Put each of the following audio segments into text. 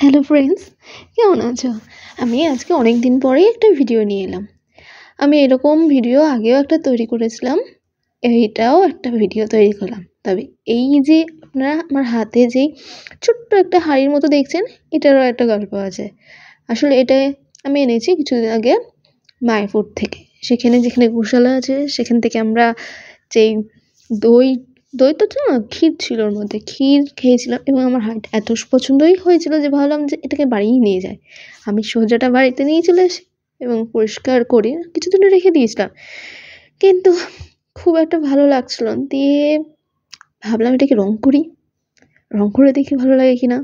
Hello friends, কেমন আছো? আমি আজকে অনেক দিন পরেই একটা ভিডিও নিয়ে এলাম। আমি এরকম ভিডিও আগেও একটা তৈরি করেছিলাম, এইটাও একটা ভিডিও তৈরি করলাম। তবে এই যে আপনারা আমার হাতে যেই ছোট্ট একটা হাঁড়ির মতো দেখছেন, এটারও একটা গল্প আছে। আসলে এটা আমি এনেছি কিছুদিন আগে মায়াপুর থেকে। যেখানে গোশালা আছে সেখান থেকে আমরা যেই দই দই তো না, ক্ষীর ছিল ওর মধ্যে, ক্ষীর খেয়েছিলাম এবং আমার এত পছন্দই হয়েছিল যে ভাবলাম যে এটাকে বাড়িই নিয়ে যাই। আমি সোজাটা বাড়িতে নিয়ে চলে আসি এবং পরিষ্কার করে কিছুদিন রেখে দিয়েছিলাম, কিন্তু খুব একটা ভালো লাগছিল না। দিয়ে ভাবলাম এটাকে রং করে দেখি ভালো লাগে কিনা।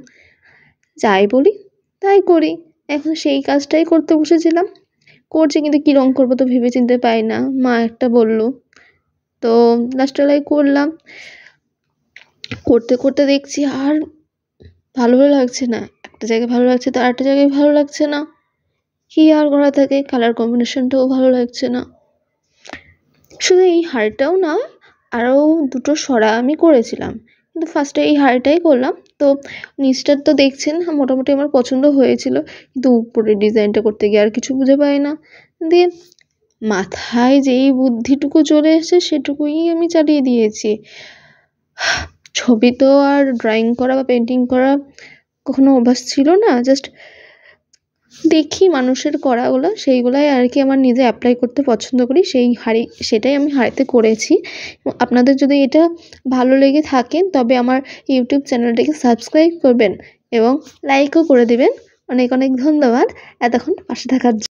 যাই বলি তাই করি, এখন সেই কাজটাই করতে বসেছিলাম। করছি কিন্তু কী রং করবো তো ভেবে চিনতে পাই না। মা একটা বলল, তো লাস্টবেলায় করলাম। করতে করতে দেখছি আর ভালো লাগছে না। একটা জায়গায় ভালো লাগছে তো আরেকটা জায়গায় ভালো লাগছে না। কী আর করা থাকে, কালার কম্বিনেশনটাও ভালো লাগছে না। শুধু এই হারটাও না, আরও দুটো সরা আমি করেছিলাম, কিন্তু ফার্স্টে এই হারটাই করলাম। তো নিচটার তো দেখছেন মোটামুটি আমার পছন্দ হয়েছিল, কিন্তু উপরের ডিজাইনটা করতে গিয়ে আর কিছু বুঝে পাই না। দিয়ে মাথায় যেই বুদ্ধিটুকু চলে এসেছে সেটুকুই আমি চালিয়ে দিয়েছি। ছবি তো আর ড্রয়িং করা বা পেন্টিং করা কখনো অভ্যাস ছিল না, জাস্ট দেখি মানুষের করাগুলো, সেইগুলাই আর কি আমার নিজে অ্যাপ্লাই করতে পছন্দ করি। সেটাই আমি হাঁড়িতে করেছি। আপনাদের যদি এটা ভালো লেগে থাকে তবে আমার ইউটিউব চ্যানেলটাকে সাবস্ক্রাইব করবেন এবং লাইকও করে দেবেন। অনেক অনেক ধন্যবাদ এতক্ষণ পাশে থাকার জন্য।